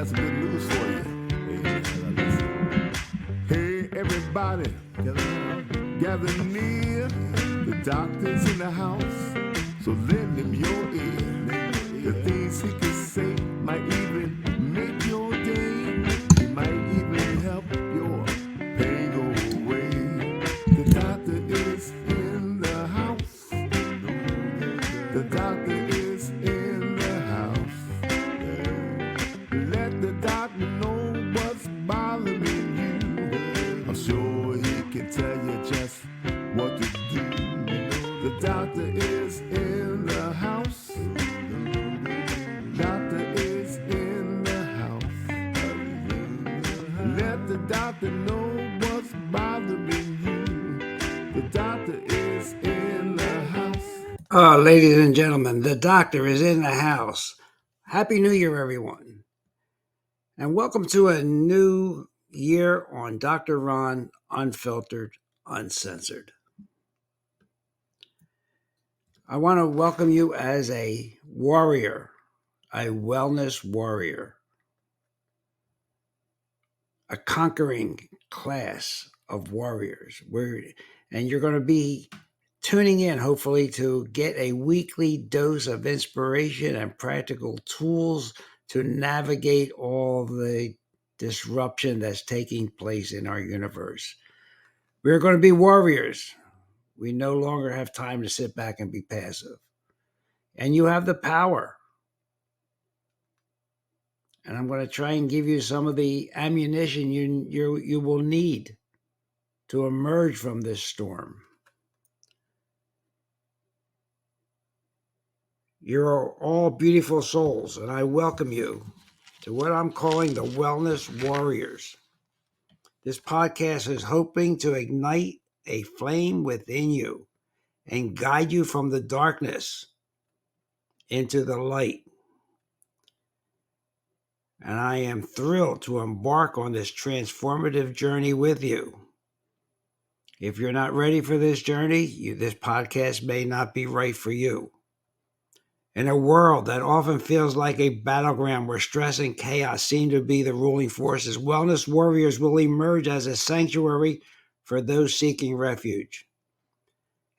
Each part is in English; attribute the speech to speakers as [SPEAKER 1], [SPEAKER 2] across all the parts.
[SPEAKER 1] got some good news for you. Hey, everybody, gather near. The doctor's in the house, so lend him your ear. The things he can say might even make your day. He might even help your pain go away. The doctor is in the house. The doctor is in the house. Let the doctor know what's bothering you. I'm sure he can tell you just what to do. The doctor is in the house. Doctor is in the house. Let the doctor know what's bothering you. The doctor is in the house.
[SPEAKER 2] Ladies and gentlemen, the doctor is in the house. Happy New Year, everyone. And welcome to a new year on Dr. Ron, Unfiltered, Uncensored. I want to welcome you as a warrior, a wellness warrior, a conquering class of warriors. And you're going to be tuning in, hopefully, to get a weekly dose of inspiration and practical tools to navigate all the disruption that's taking place in our universe. We're going to be warriors. We no longer have time to sit back and be passive. And you have the power. And I'm going to try and give you some of the ammunition you will need to emerge from this storm. You're all beautiful souls, and I welcome you to what I'm calling the Wellness Warriors. This podcast is hoping to ignite a flame within you and guide you from the darkness into the light. And I am thrilled to embark on this transformative journey with you. If you're not ready for this journey, this podcast may not be right for you. In a world that often feels like a battleground where stress and chaos seem to be the ruling forces, wellness warriors will emerge as a sanctuary for those seeking refuge.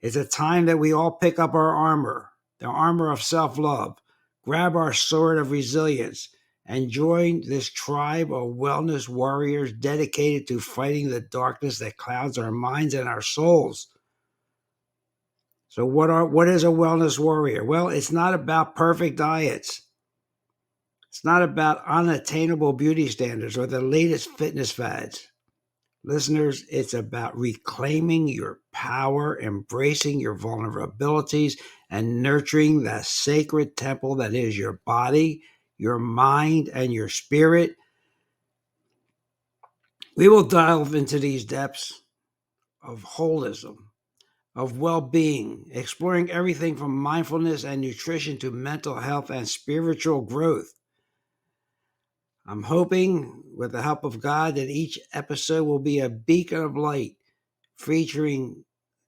[SPEAKER 2] It's a time that we all pick up our armor, the armor of self-love, grab our sword of resilience, and join this tribe of wellness warriors dedicated to fighting the darkness that clouds our minds and our souls. So what is a wellness warrior? Well, it's not about perfect diets. It's not about unattainable beauty standards or the latest fitness fads. Listeners, it's about reclaiming your power, embracing your vulnerabilities, and nurturing the sacred temple that is your body, your mind, and your spirit. We will delve into these depths of holism, of well-being, exploring everything from mindfulness and nutrition to mental health and spiritual growth. I'm hoping, with the help of God, that each episode will be a beacon of light, featuring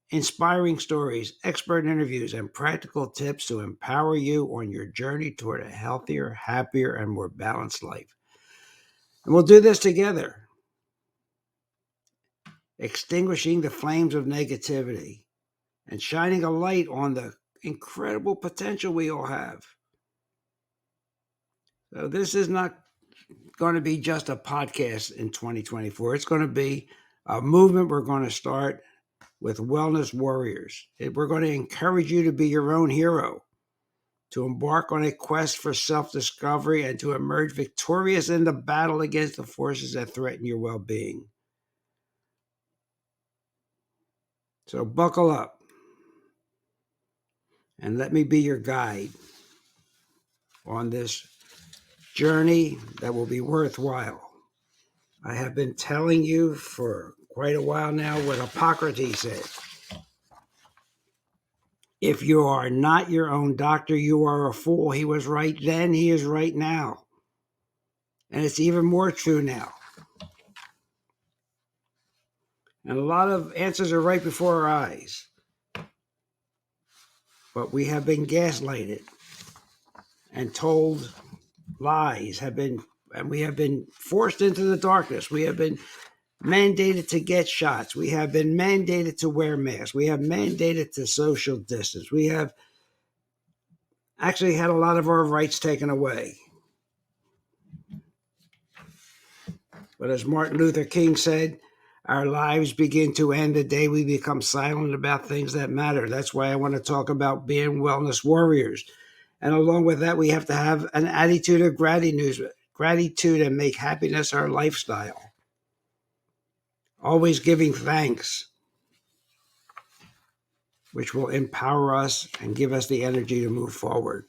[SPEAKER 2] inspiring stories, expert interviews, and practical tips to empower you on your journey toward a healthier, happier, and more balanced life. And we'll do this together, extinguishing the flames of negativity and shining a light on the incredible potential we all have. So this is not going to be just a podcast in 2024. It's going to be a movement we're going to start with Wellness Warriors. We're going to encourage you to be your own hero, to embark on a quest for self-discovery, and to emerge victorious in the battle against the forces that threaten your well-being. So buckle up and let me be your guide on this journey that will be worthwhile. I have been telling you for quite a while now what Hippocrates said. If you are not your own doctor, you are a fool. He was right then, he is right now. And it's even more true now. And a lot of answers are right before our eyes. But we have been gaslighted and told lies, have been and we have been forced into the darkness. We have been mandated to get shots. We have been mandated to wear masks. We have mandated to social distance. We have actually had a lot of our rights taken away. But as Martin Luther King said, our lives begin to end the day we become silent about things that matter. That's why I want to talk about being wellness warriors. And along with that, we have to have an attitude of gratitude and make happiness our lifestyle. Always giving thanks, which will empower us and give us the energy to move forward.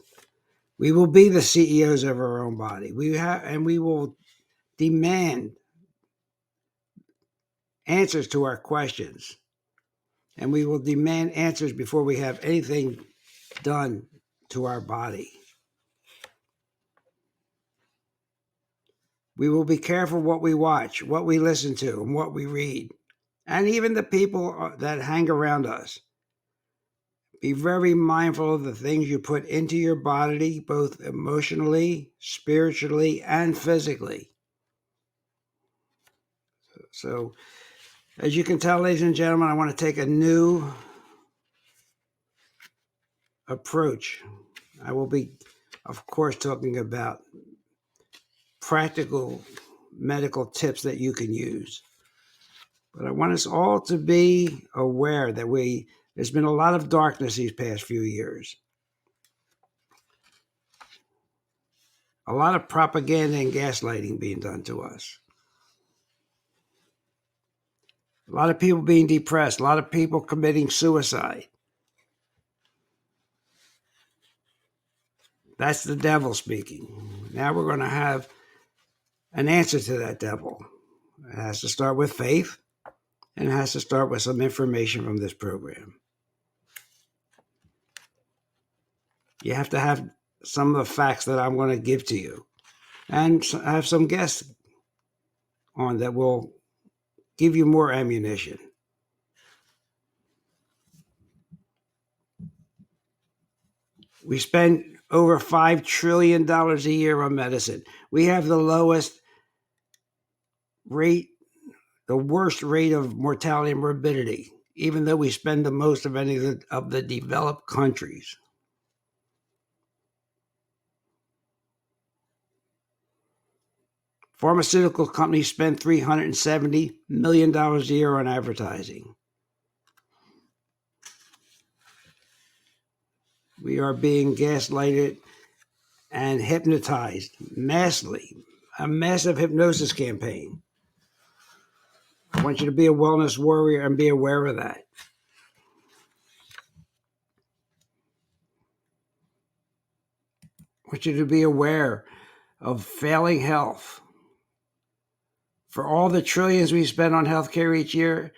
[SPEAKER 2] We will be the CEOs of our own body. We will demand answers to our questions. And we will demand answers before we have anything done to our body. We will be careful what we watch, what we listen to, and what we read, and even the people that hang around us. Be very mindful of the things you put into your body, both emotionally, spiritually, and physically. So, as you can tell, ladies and gentlemen, I want to take a new approach. I will be, of course, talking about practical medical tips that you can use. But I want us all to be aware that there's been a lot of darkness these past few years. A lot of propaganda and gaslighting being done to us. A lot of people being depressed. A lot of people committing suicide. That's the devil speaking. Now we're going to have an answer to that devil. It has to start with faith, and it has to start with some information from this program. You have to have some of the facts that I'm going to give to you, and have some guests on that will give you more ammunition. We spend over $5 trillion a year on medicine. We have the lowest rate, the worst rate of mortality and morbidity, even though we spend the most of any of the developed countries. Pharmaceutical companies spend $370 million a year on advertising. We are being gaslighted and hypnotized massively. A massive hypnosis campaign. I want you to be a wellness warrior and be aware of that. I want you to be aware of failing health. For all the trillions we spend on healthcare each year,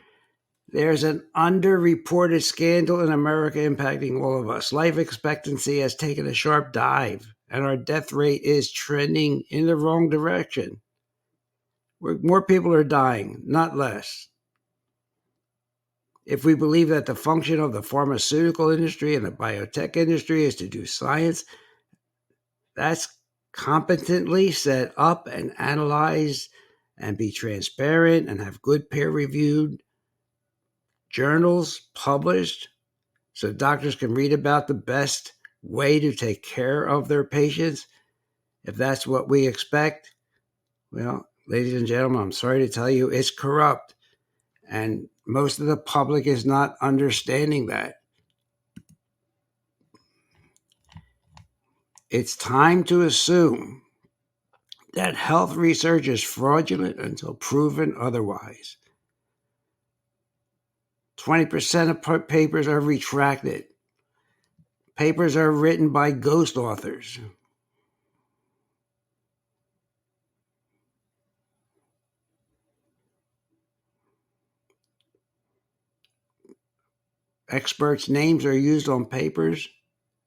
[SPEAKER 2] there's an underreported scandal in America impacting all of us. Life expectancy has taken a sharp dive, and our death rate is trending in the wrong direction. More people are dying, not less. If we believe that the function of the pharmaceutical industry and the biotech industry is to do science, that's competently set up and analyzed and be transparent and have good peer-reviewed journals published so doctors can read about the best way to take care of their patients. If that's what we expect, well, ladies and gentlemen, I'm sorry to tell you, it's corrupt. And most of the public is not understanding that. It's time to assume that health research is fraudulent until proven otherwise. 20% of papers are retracted. Papers are written by ghost authors. Experts' names are used on papers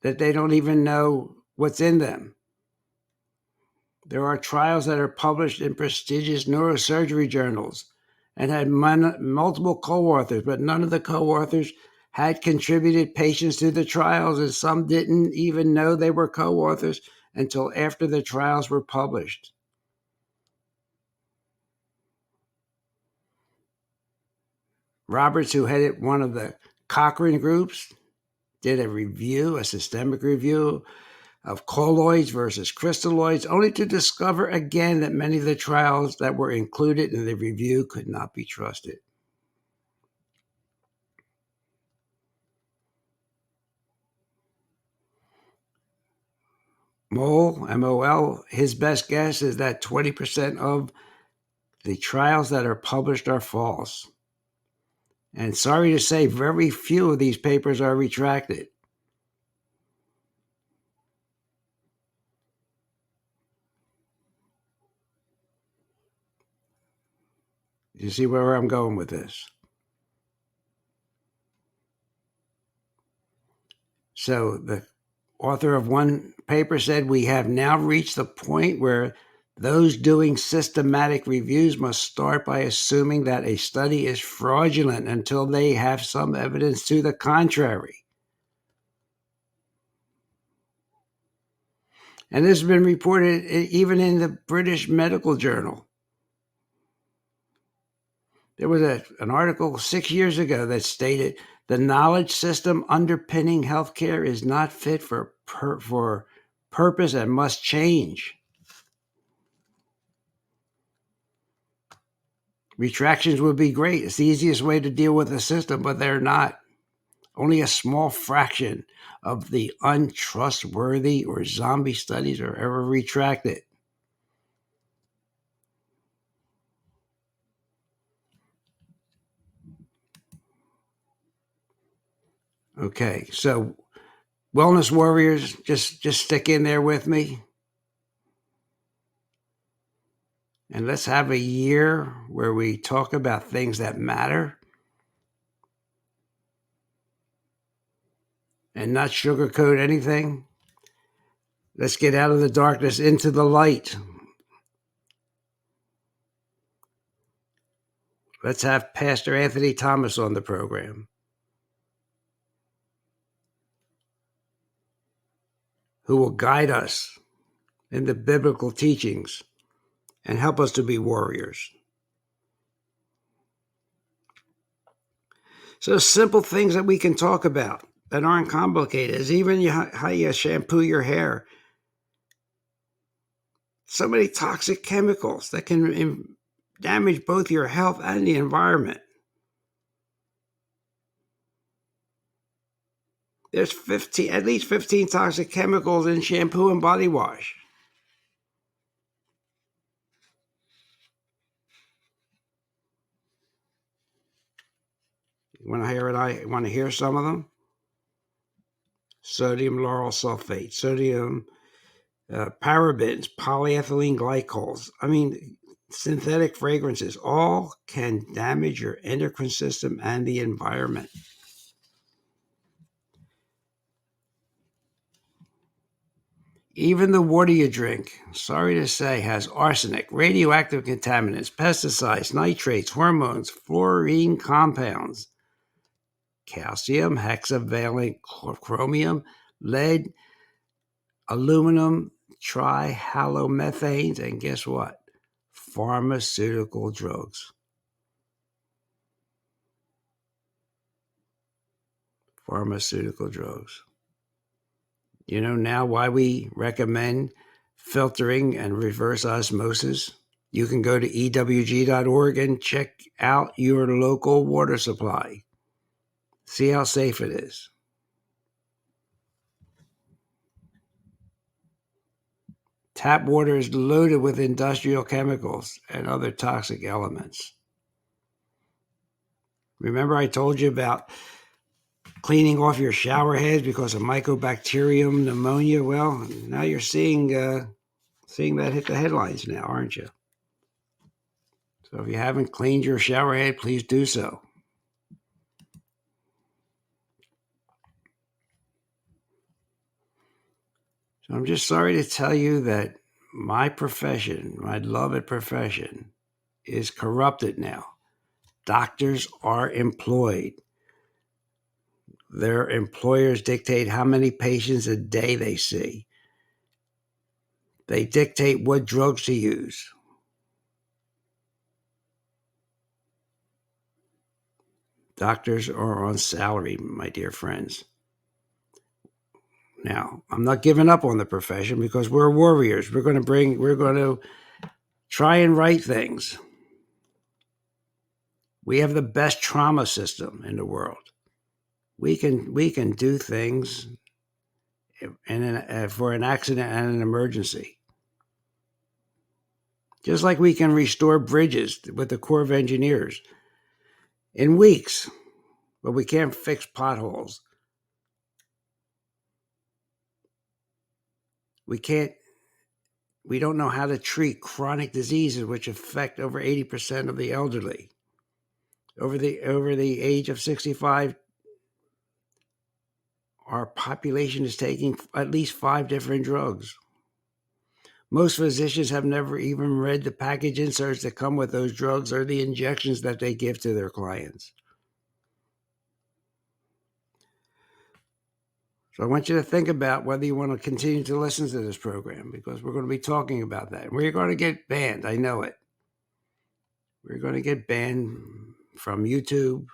[SPEAKER 2] that they don't even know what's in them. There are trials that are published in prestigious neurosurgery journals and had multiple co-authors, but none of the co-authors had contributed patients to the trials, and some didn't even know they were co-authors until after the trials were published. Roberts, who headed one of the Cochrane groups, did a systemic review of colloids versus crystalloids, only to discover again that many of the trials that were included in the review could not be trusted. Mole, M-O-L, his best guess is that 20% of the trials that are published are false. And sorry to say, very few of these papers are retracted. You see where I'm going with this? So the author of one paper said, we have now reached the point where those doing systematic reviews must start by assuming that a study is fraudulent until they have some evidence to the contrary. And this has been reported even in the British Medical Journal. There was an article 6 years ago that stated the knowledge system underpinning healthcare is not fit for purpose and must change. Retractions would be great. It's the easiest way to deal with the system, but they're not. Only a small fraction of the untrustworthy or zombie studies are ever retracted. Okay, so wellness warriors, just stick in there with me. And let's have a year where we talk about things that matter and not sugarcoat anything. Let's get out of the darkness into the light. Let's have Pastor Anthony Thomas on the program, who will guide us in the biblical teachings and help us to be warriors. So simple things that we can talk about that aren't complicated is even how you shampoo your hair. So many toxic chemicals that can damage both your health and the environment. There's at least 15 toxic chemicals in shampoo and body wash. You want to hear it? I want to hear some of them. Sodium lauryl sulfate, sodium parabens, polyethylene glycols. Synthetic fragrances, all can damage your endocrine system and the environment. Even the water you drink, sorry to say, has arsenic, radioactive contaminants, pesticides, nitrates, hormones, fluorine compounds, calcium, hexavalent chromium, lead, aluminum, trihalomethanes, and guess what? Pharmaceutical drugs. Pharmaceutical drugs. You know now why we recommend filtering and reverse osmosis? You can go to ewg.org and check out your local water supply. See how safe it is. Tap water is loaded with industrial chemicals and other toxic elements. Remember I told you about cleaning off your shower heads because of mycobacterium pneumonia? Well, now you're seeing that hit the headlines now, aren't you? So if you haven't cleaned your shower head, please do so. So I'm just sorry to tell you that my profession, my beloved profession, is corrupted now. Doctors are employed. Their employers dictate how many patients a day they see. They dictate what drugs to use. Doctors are on salary, my dear friends. Now, I'm not giving up on the profession because we're warriors. We're going to try and right things. We have the best trauma system in the world. We can do things for an accident and an emergency. Just like we can restore bridges with the Corps of Engineers in weeks, but we can't fix potholes. We don't know how to treat chronic diseases which affect over 80% of the elderly. Over the age of 65, our population is taking at least 5 different drugs. Most physicians have never even read the package inserts that come with those drugs or the injections that they give to their clients. So I want you to think about whether you want to continue to listen to this program, because we're going to be talking about that. We're going to get banned. I know it. We're going to get banned from YouTube,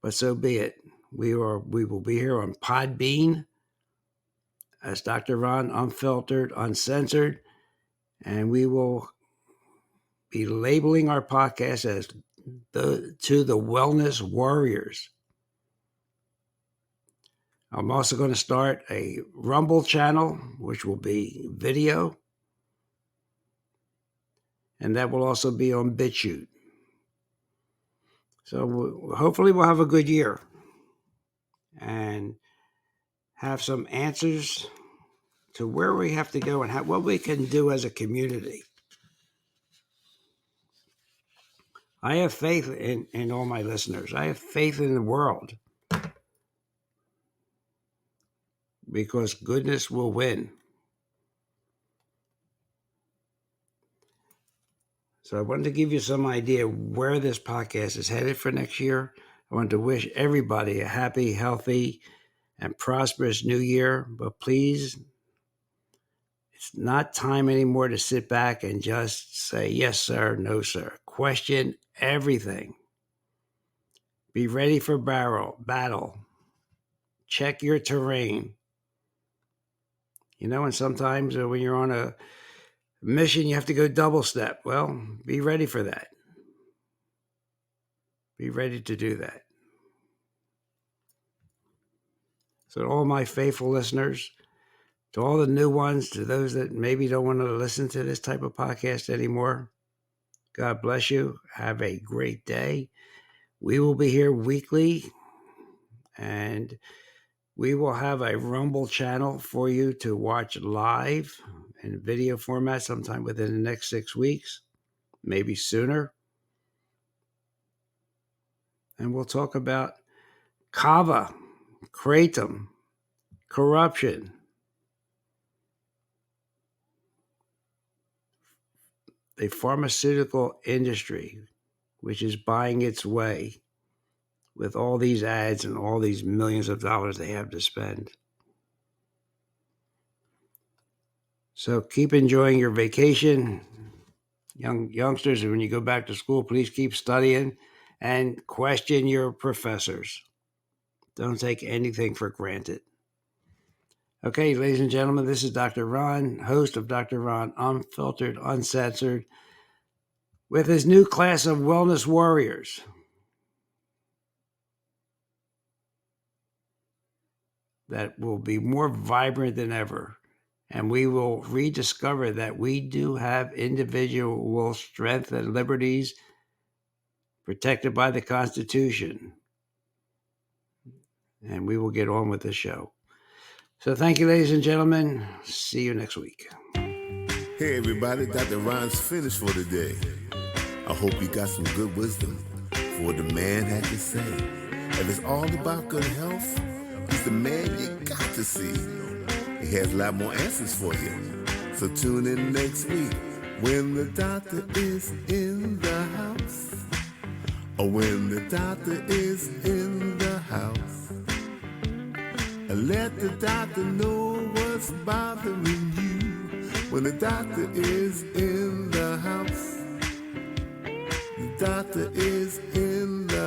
[SPEAKER 2] but so be it. We will be here on Podbean as Dr. Ron, unfiltered, uncensored, and we will be labeling our podcast as the Wellness Warriors. I'm also going to start a Rumble channel, which will be video, and that will also be on BitChute. So hopefully we'll have a good year and have some answers to where we have to go and what we can do as a community. I have faith in all my listeners. I have faith in the world, because goodness will win. So I wanted to give you some idea where this podcast is headed for next year. I want to wish everybody a happy, healthy, and prosperous new year. But please, it's not time anymore to sit back and just say, yes, sir, no, sir. Question everything. Be ready for battle. Check your terrain. And sometimes when you're on a mission, you have to go double step. Well, be ready for that. Be ready to do that. So to all my faithful listeners, to all the new ones, to those that maybe don't want to listen to this type of podcast anymore, God bless you. Have a great day. We will be here weekly, and we will have a Rumble channel for you to watch live in video format sometime within the next 6 weeks, maybe sooner. And we'll talk about kava, kratom, corruption, the pharmaceutical industry, which is buying its way with all these ads and all these millions of dollars they have to spend. So keep enjoying your vacation. Youngsters, when you go back to school, please keep studying and question your professors. Don't take anything for granted. Okay, ladies and gentlemen, this is Dr. Ron, host of Dr. Ron, Unfiltered, Uncensored, with his new class of Wellness Warriors. That will be more vibrant than ever. And we will rediscover that we do have individual strength and liberties protected by the Constitution. And we will get on with the show. So thank you, ladies and gentlemen. See you next week.
[SPEAKER 1] Hey, everybody. Dr. Ron's finished for today. I hope you got some good wisdom for what the man had to say. If it's all about good health, he's the man you got to see. He has a lot more answers for you. So tune in next week when the doctor is in the house. Or when the doctor is in the house. Let the doctor know what's bothering you. When the doctor is in the house. The doctor is in the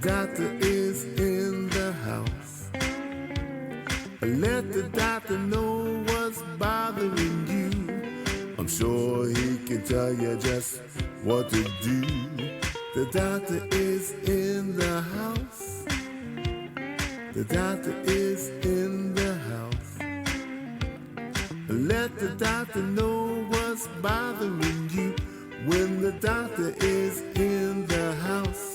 [SPEAKER 1] doctor is in the house. Let the doctor know what's bothering you. I'm sure he can tell you just what to do. The doctor is in the house. The doctor is in the house. Let the doctor know what's bothering you. When the doctor is in the house.